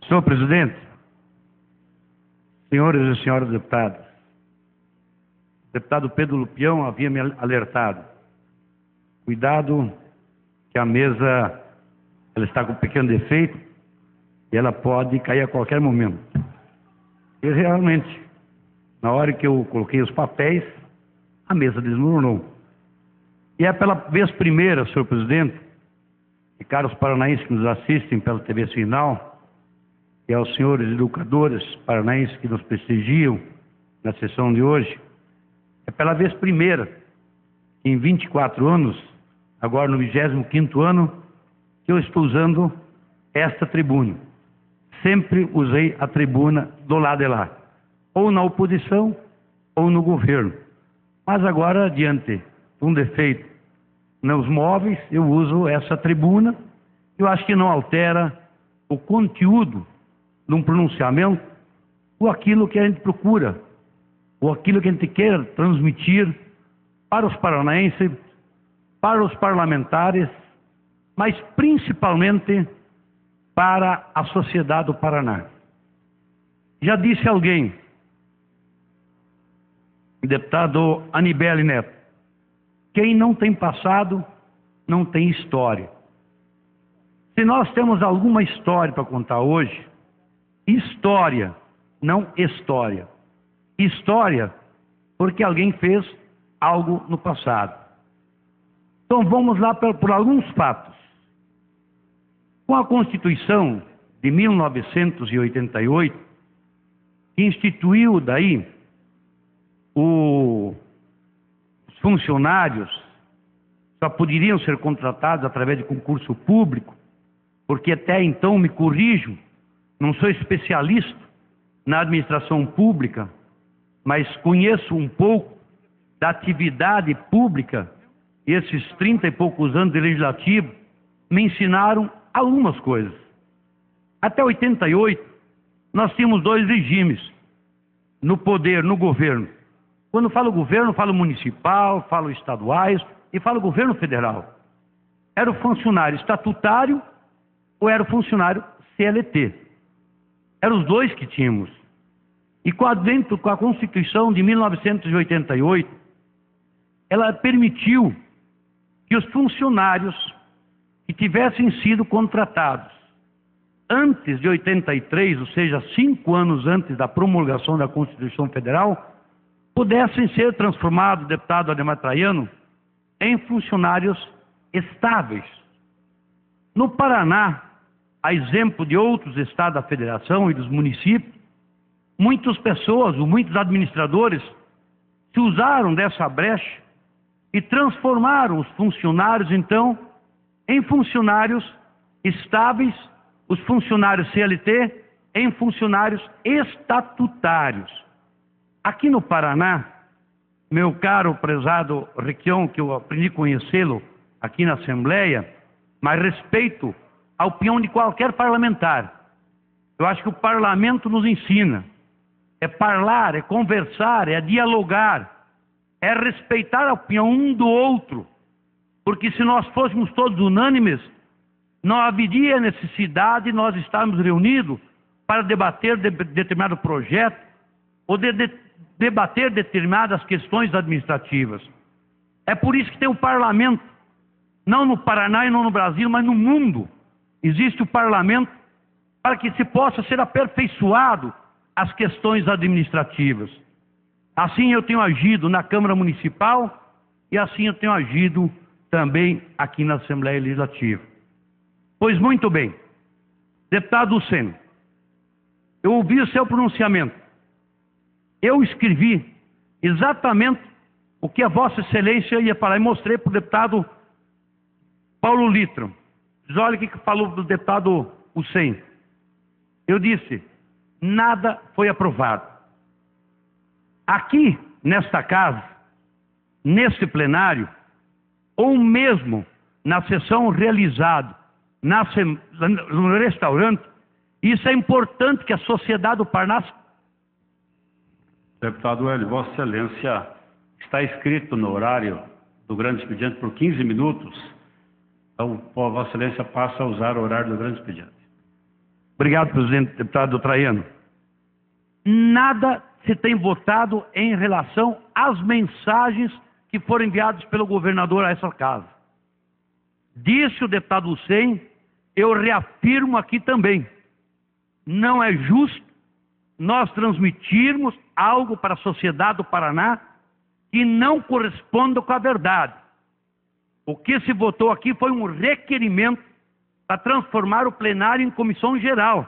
Senhor presidente, senhores e senhoras deputadas, o deputado Pedro Lupião havia me alertado. Cuidado que a mesa ela está com um pequeno defeito e ela pode cair a qualquer momento. E realmente, na hora que eu coloquei os papéis, a mesa desmoronou. E é pela vez primeira, senhor presidente, e caros paranaenses que nos assistem pela TV Sinal, e aos senhores educadores paranaenses que nos prestigiam na sessão de hoje, é pela vez primeira, em 24 anos, agora no 25º ano, que eu estou usando esta tribuna. Sempre usei a tribuna do lado de lá, ou na oposição, ou no governo. Mas agora, diante de um defeito nos móveis, eu uso essa tribuna. Eu acho que não altera o conteúdo de um pronunciamento, ou aquilo que a gente procura, ou aquilo que a gente quer transmitir para os paranaenses, para os parlamentares, mas principalmente para a sociedade do Paraná. Já disse alguém, o deputado Anibele Neto, quem não tem passado não tem história. Se nós temos alguma história para contar hoje, história, não história. História porque alguém fez algo no passado. Então vamos lá por alguns fatos. Com a Constituição de 1988, que instituiu daí os funcionários só poderiam ser contratados através de concurso público, porque até então, me corrijo, não sou especialista na administração pública, mas conheço um pouco da atividade pública. Esses 30 e poucos anos de legislativo me ensinaram algumas coisas. Até 88, nós tínhamos dois regimes no poder, no governo. Quando falo governo, falo municipal, falo estaduais e falo governo federal. Era o funcionário estatutário ou era o funcionário CLT. Eram os dois que tínhamos. E com a Constituição de 1988, ela permitiu que os funcionários que tivessem sido contratados antes de 83, ou seja, 5 anos antes da promulgação da Constituição Federal, pudessem ser transformados, deputado Ademar Traiano, em funcionários estáveis. No Paraná, a exemplo de outros estados da federação e dos municípios, muitas pessoas, ou muitos administradores, se usaram dessa brecha e transformaram os funcionários, então, em funcionários estáveis, os funcionários CLT em funcionários estatutários. Aqui no Paraná, meu caro prezado Requião, que eu aprendi a conhecê-lo aqui na Assembleia, mas respeito a opinião de qualquer parlamentar. Eu acho que o parlamento nos ensina. É falar, é conversar, é dialogar, é respeitar a opinião um do outro. Porque se nós fôssemos todos unânimes, não haveria necessidade de nós estarmos reunidos para debater determinado projeto ou debater determinadas questões administrativas. É por isso que tem o parlamento, não no Paraná e não no Brasil, mas no mundo. Existe o parlamento para que se possa ser aperfeiçoado as questões administrativas. Assim eu tenho agido na Câmara Municipal e assim eu tenho agido também aqui na Assembleia Legislativa. Pois muito bem, deputado Luceno, eu ouvi o seu pronunciamento. Eu escrevi exatamente o que a Vossa Excelência ia falar e mostrei para o deputado Paulo Litro. Diz, olha o que falou do deputado Hussein. Eu disse, nada foi aprovado. Aqui, nesta casa, neste plenário, ou mesmo na sessão realizada no restaurante, isso é importante que a sociedade do Paraná... Deputado Hélio, Vossa Excelência está escrito no horário do grande expediente por 15 minutos, Então, Vossa Excelência passa a usar o horário do grande expediente. Obrigado, presidente, deputado Traiano. Nada se tem votado em relação às mensagens que foram enviadas pelo governador a essa casa. Disse o deputado Hussein, eu reafirmo aqui também, não é justo nós transmitirmos algo para a sociedade do Paraná que não corresponda com a verdade. O que se votou aqui foi um requerimento para transformar o plenário em comissão geral.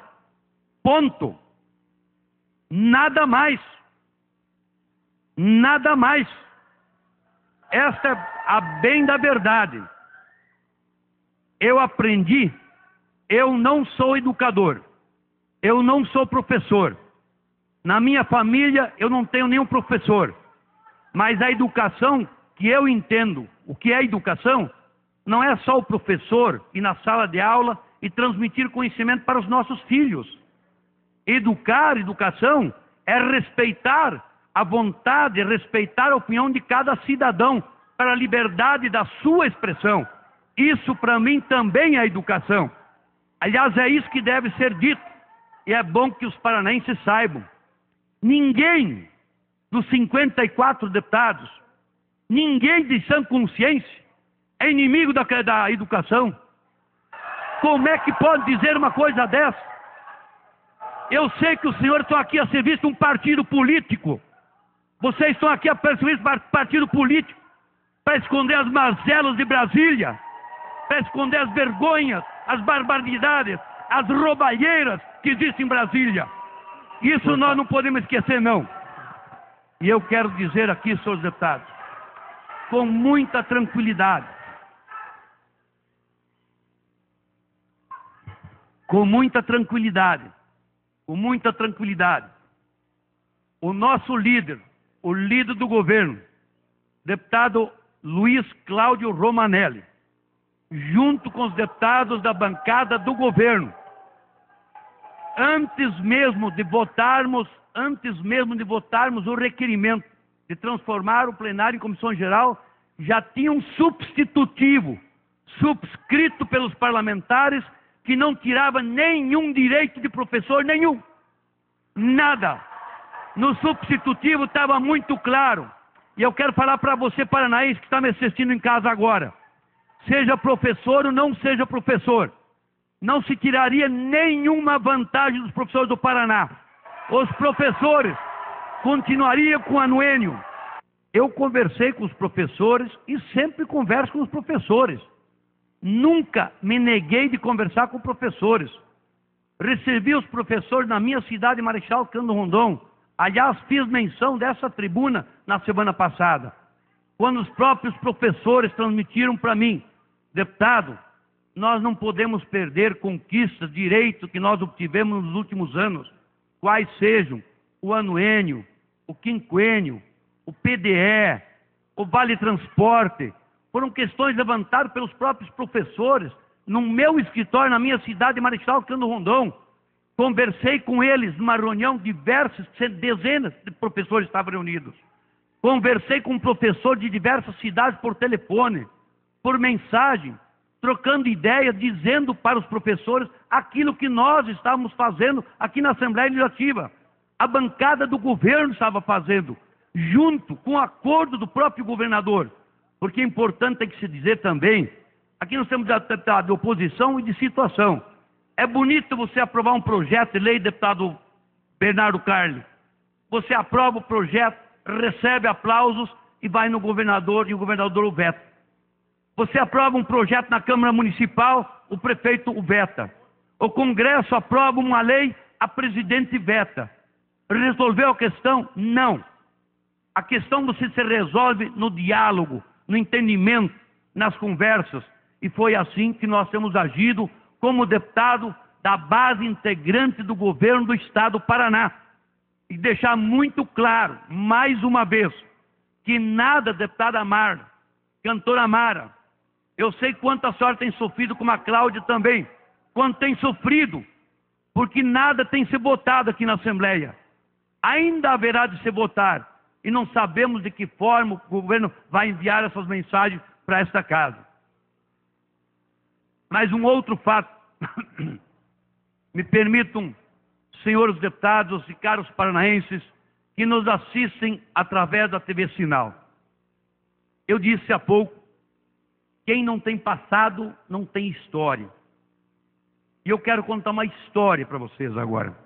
Ponto. Nada mais. Nada mais. Esta é a bem da verdade. Eu aprendi, eu não sou educador, eu não sou professor. Na minha família eu não tenho nenhum professor. Mas a educação que eu entendo, o que é educação, não é só o professor ir na sala de aula e transmitir conhecimento para os nossos filhos. Educação é respeitar a vontade, respeitar a opinião de cada cidadão para a liberdade da sua expressão. Isso para mim também é educação. Aliás, é isso que deve ser dito. E é bom que os paranaenses saibam. Ninguém dos 54 deputados, ninguém de sã consciência é inimigo da educação. Como é que pode dizer uma coisa dessa? Eu sei que os senhores estão aqui a serviço de um partido político. Vocês estão aqui a serviço de um partido político para esconder as mazelas de Brasília, para esconder as vergonhas, as barbaridades, as roubalheiras que existem em Brasília. Isso nós não podemos esquecer, não. E eu quero dizer aqui, senhores deputados, com muita tranquilidade, com muita tranquilidade, o nosso líder, o líder do governo, deputado Luiz Cláudio Romanelli, junto com os deputados da bancada do governo, antes mesmo de votarmos o requerimento de transformar o plenário em comissão geral, já tinha um substitutivo, subscrito pelos parlamentares, que não tirava nenhum direito de professor nenhum. Nada. No substitutivo estava muito claro. E eu quero falar para você, paranaense, que está me assistindo em casa agora. Seja professor ou não seja professor, não se tiraria nenhuma vantagem dos professores do Paraná. Os professores continuariam com anuênio. Eu conversei com os professores e sempre converso com os professores. Nunca me neguei de conversar com professores. Recebi os professores na minha cidade, Marechal Cândido Rondon. Aliás, fiz menção dessa tribuna na semana passada, quando os próprios professores transmitiram para mim: deputado, nós não podemos perder conquistas, direitos que nós obtivemos nos últimos anos, quais sejam o anuênio, o quinquênio, o PDE, o Vale Transporte. Foram questões levantadas pelos próprios professores no meu escritório, na minha cidade, Marechal Cândido Rondon. Conversei com eles numa reunião, dezenas de professores estavam reunidos. Conversei com professores de diversas cidades por telefone, por mensagem, trocando ideias, dizendo para os professores aquilo que nós estávamos fazendo aqui na Assembleia Legislativa. A bancada do governo estava fazendo, junto com o acordo do próprio governador. Porque é importante tem que se dizer também, aqui nós temos deputado de oposição e de situação. É bonito você aprovar um projeto de lei, deputado Bernardo Carli. Você aprova o projeto, recebe aplausos e vai no governador e o governador o veta. Você aprova um projeto na Câmara Municipal, o prefeito o veta. O Congresso aprova uma lei, a presidente veta. Resolveu a questão? Não. A questão você se resolve no diálogo, no entendimento, nas conversas. E foi assim que nós temos agido como deputado da base integrante do governo do Estado do Paraná. E deixar muito claro, mais uma vez, que nada, deputada Amara, cantora Amara, eu sei quanto a senhora tem sofrido, como a Cláudia também, quanto tem sofrido, porque nada tem se votado aqui na Assembleia. Ainda haverá de se votar, e não sabemos de que forma o governo vai enviar essas mensagens para esta casa. Mas um outro fato, me permitam, senhores deputados e caros paranaenses, que nos assistem através da TV Sinal. Eu disse há pouco, quem não tem passado não tem história. E eu quero contar uma história para vocês agora.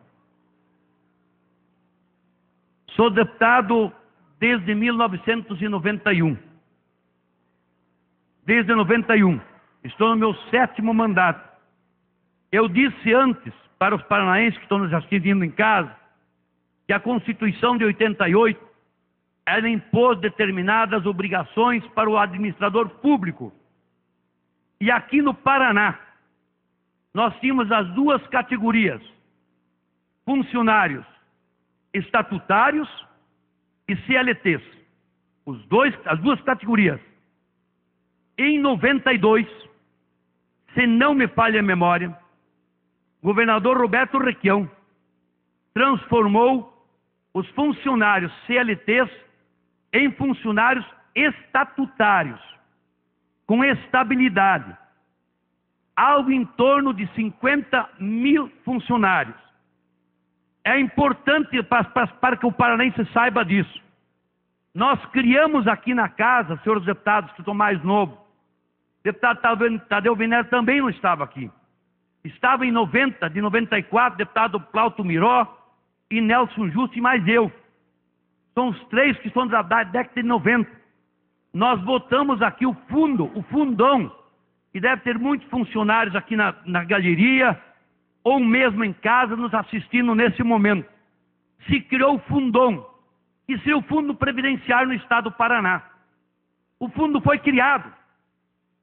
Sou deputado desde 1991. Desde 91. Estou no meu 7º mandato. Eu disse antes, para os paranaenses que estão nos assistindo em casa, que a Constituição de 88, ela impôs determinadas obrigações para o administrador público. E aqui no Paraná, nós tínhamos as duas categorias, funcionários estatutários e CLTs. As duas categorias. Em 92, se não me falha a memória, o governador Roberto Requião transformou os funcionários CLTs em funcionários estatutários, com estabilidade. Algo em torno de 50 mil funcionários. É importante para que o paranaense saiba disso. Nós criamos aqui na casa, senhores deputados que estão mais novos, o deputado Tadeu Venere também não estava aqui. Estava em 90, de 94, deputado Plauto Miró e Nelson Justo e mais eu. São os três que são da década de 90. Nós botamos aqui o fundão, e deve ter muitos funcionários aqui na galeria, ou mesmo em casa, nos assistindo nesse momento. Se criou o fundão, que seria o Fundo Previdenciário no estado do Paraná. O fundo foi criado,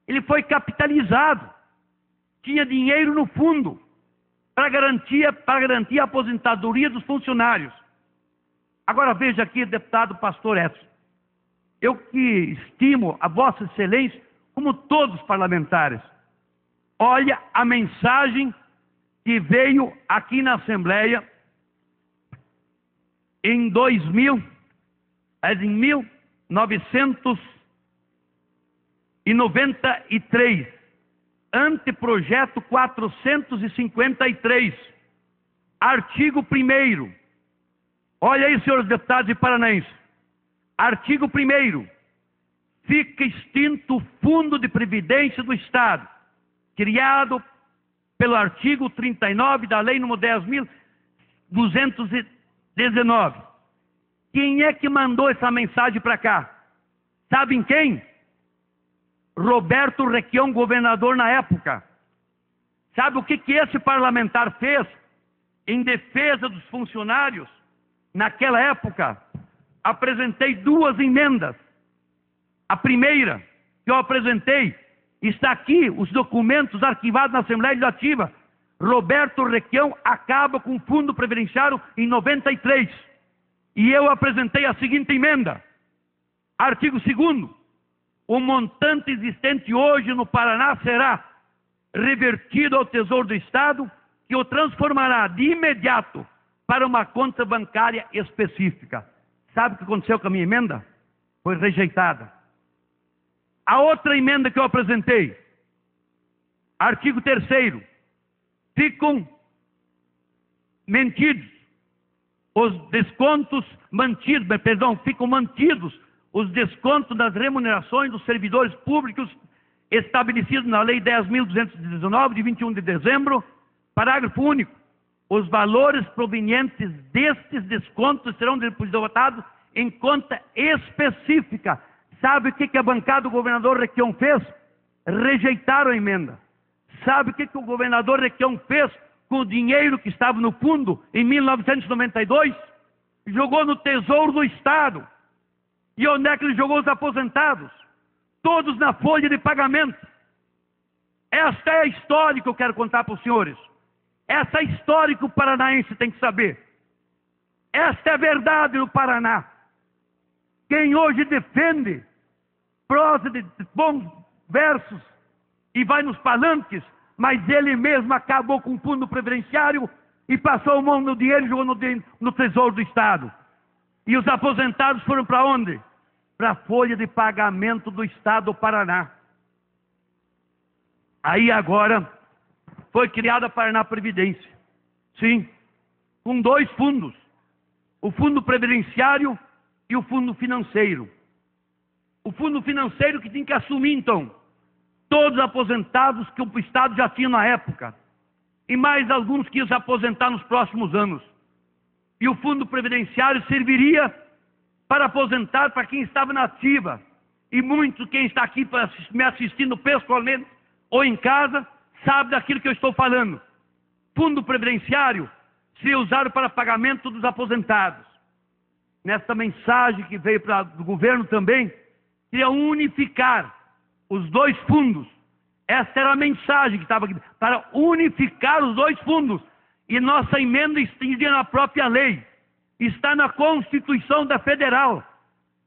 ele foi capitalizado, tinha dinheiro no fundo, para garantir a aposentadoria dos funcionários. Agora veja aqui, deputado Pastor Edson, eu que estimo a Vossa Excelência, como todos os parlamentares, olha a mensagem que veio aqui na Assembleia em 1993, anteprojeto 453, artigo 1º. Olha aí, senhores deputados e paranaenses. Artigo 1º. Fica extinto o Fundo de Previdência do Estado, criado pelo artigo 39 da Lei nº 10.219. Quem é que mandou essa mensagem para cá? Sabem quem? Roberto Requião, governador na época. Sabe o que esse parlamentar fez em defesa dos funcionários? Naquela época, apresentei 2 emendas. A primeira que eu apresentei, está aqui, os documentos arquivados na Assembleia Legislativa. Roberto Requião acaba com o Fundo Previdenciário em 93. E eu apresentei a seguinte emenda. Artigo 2º. O montante existente hoje no Paraná será revertido ao Tesouro do Estado, que o transformará de imediato para uma conta bancária específica. Sabe o que aconteceu com a minha emenda? Foi rejeitada. A outra emenda que eu apresentei, artigo 3º, ficam mantidos os descontos das remunerações dos servidores públicos estabelecidos na Lei 10.219, de 21 de dezembro, parágrafo único. Os valores provenientes destes descontos serão depositados em conta específica. Sabe o que a bancada do governador Requião fez? Rejeitaram a emenda. Sabe o que o governador Requião fez com o dinheiro que estava no fundo em 1992? Jogou no Tesouro do Estado. E onde é que ele jogou os aposentados? Todos na folha de pagamento. Esta é a história que eu quero contar para os senhores. Essa é a história que o paranaense tem que saber. Esta é a verdade do Paraná. Quem hoje defende prosa de bons versos e vai nos palanques, mas ele mesmo acabou com o fundo previdenciário e passou a mão no dinheiro e jogou no Tesouro do Estado. E os aposentados foram para onde? Para a folha de pagamento do Estado do Paraná. Aí agora foi criada a Paraná Previdência. Sim, com 2 fundos. O fundo previdenciário e o fundo financeiro. O fundo financeiro que tem que assumir, então, todos os aposentados que o Estado já tinha na época. E mais alguns que iam se aposentar nos próximos anos. E o fundo previdenciário serviria para aposentar para quem estava na ativa. E muito quem está aqui me assistindo pessoalmente ou em casa sabe daquilo que eu estou falando. Fundo previdenciário seria usado para pagamento dos aposentados. Nesta mensagem que veio do governo também, queria unificar os 2 fundos. Esta era a mensagem que estava aqui, para unificar os 2 fundos. E nossa emenda estendia na própria lei. Está na Constituição da Federal.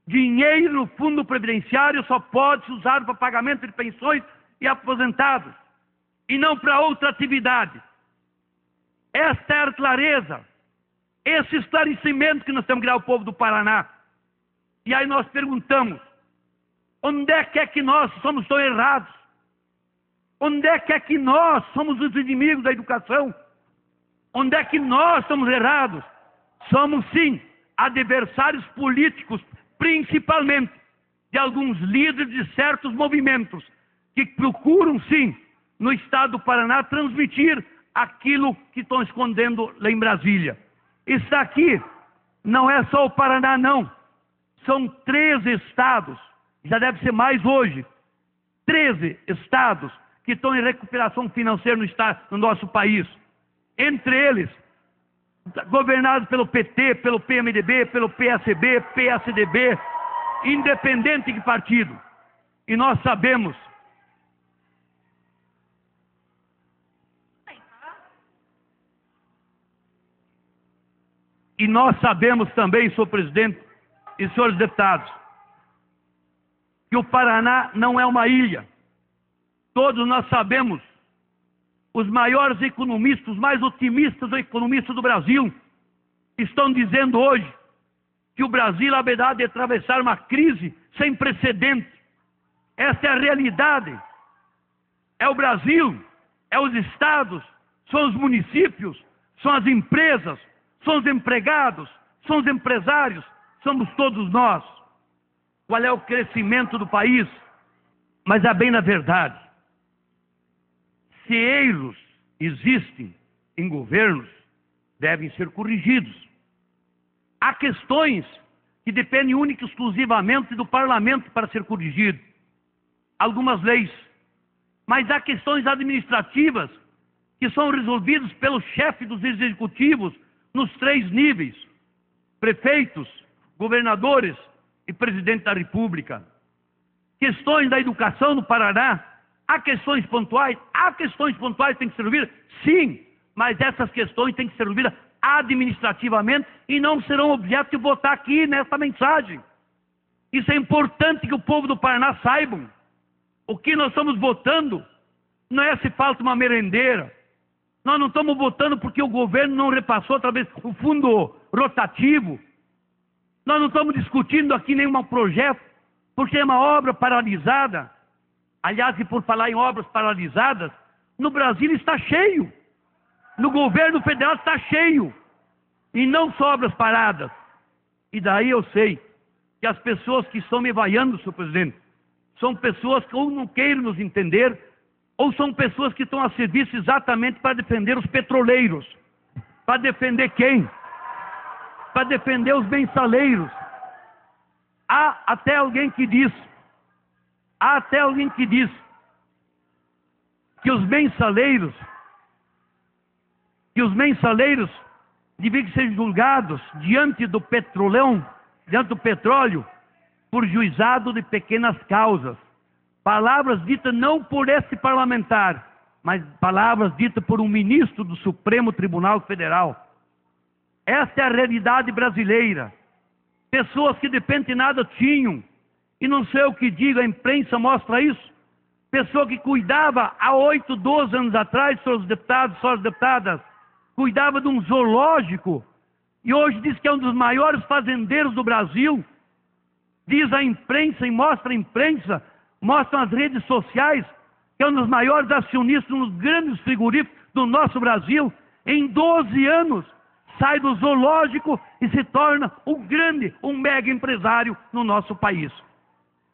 Dinheiro no fundo previdenciário só pode ser usado para pagamento de pensões e aposentados, e não para outra atividade. Esta é a clareza, esse esclarecimento que nós temos que dar ao povo do Paraná. E aí nós perguntamos, onde é que nós somos tão errados? Onde é que nós somos os inimigos da educação? Onde é que nós somos errados? Somos sim adversários políticos, principalmente de alguns líderes de certos movimentos, que procuram sim, no estado do Paraná, transmitir aquilo que estão escondendo lá em Brasília. Isso aqui não é só o Paraná, não. São 13 estados, já deve ser mais hoje, 13 estados que estão em recuperação financeira no nosso país. Entre eles, governados pelo PT, pelo PMDB, pelo PSB, PSDB, independente de partido. E nós sabemos também, senhor presidente e senhores deputados, que o Paraná não é uma ilha. Todos nós sabemos, os maiores economistas, os mais otimistas economistas do Brasil, estão dizendo hoje que o Brasil, na verdade, é atravessar uma crise sem precedente. Essa é a realidade. É o Brasil, é os estados, são os municípios, são as empresas, são os empregados, são os empresários, somos todos nós. Qual é o crescimento do país? Mas é bem na verdade. Se erros existem em governos, devem ser corrigidos. Há questões que dependem única e exclusivamente do parlamento para ser corrigido. Algumas leis. Mas há questões administrativas que são resolvidas pelo chefe dos executivos nos 3 níveis: prefeitos, governadores e presidente da República. Questões da educação no Paraná, há questões pontuais que têm que ser resolvidas, sim, mas essas questões têm que ser resolvidas administrativamente e não serão objeto de votar aqui nesta mensagem. Isso é importante que o povo do Paraná saibam. O que nós estamos votando não é se falta uma merendeira. Nós não estamos votando porque o governo não repassou através do fundo rotativo. Nós não estamos discutindo aqui nenhum projeto porque é uma obra paralisada. Aliás, e por falar em obras paralisadas, no Brasil está cheio. No governo federal está cheio. E não só obras paradas. E daí eu sei que as pessoas que estão me vaiando, senhor presidente, são pessoas que ou não queiram nos entender, ou são pessoas que estão a serviço exatamente para defender os petroleiros. Para defender quem? Para defender os mensaleiros. Há até alguém que diz que os mensaleiros deviam ser julgados diante do petrolão, diante do petróleo, por juizado de pequenas causas. Palavras ditas não por esse parlamentar, mas palavras ditas por um ministro do Supremo Tribunal Federal. Essa é a realidade brasileira. Pessoas que de repente nada tinham, e não sei o que diga, a imprensa mostra isso. Pessoa que cuidava há 8, 12 anos atrás, senhores deputados, senhoras deputadas, cuidava de um zoológico, e hoje diz que é um dos maiores fazendeiros do Brasil. Diz a imprensa e mostra a imprensa, mostram as redes sociais, que que é um dos maiores acionistas nos grandes frigoríficos do nosso Brasil, em 12 anos, sai do zoológico e se torna um mega empresário no nosso país.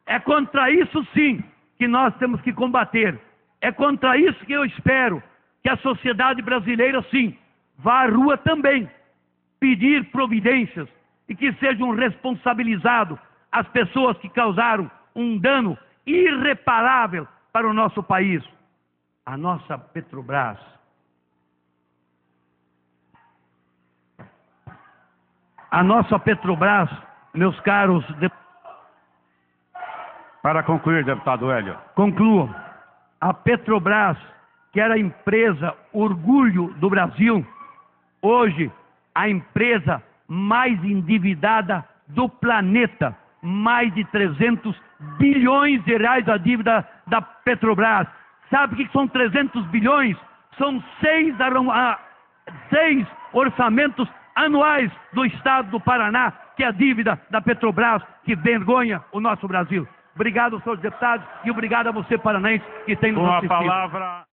É contra isso, sim, que nós temos que combater. É contra isso que eu espero que a sociedade brasileira, sim, vá à rua também pedir providências e que sejam responsabilizados as pessoas que causaram um dano irreparável para o nosso país. A nossa Petrobras, meus caros deputados. Para concluir, deputado Hélio. Concluo. A Petrobras, que era a empresa orgulho do Brasil, hoje a empresa mais endividada do planeta. Mais de 300 bilhões de reais a dívida da Petrobras. Sabe o que são 300 bilhões? São 6 orçamentos anuais do Estado do Paraná, que é a dívida da Petrobras, que vergonha o nosso Brasil. Obrigado, senhores deputados, e obrigado a você, paranaense, que tem nos assistido. Com a palavra...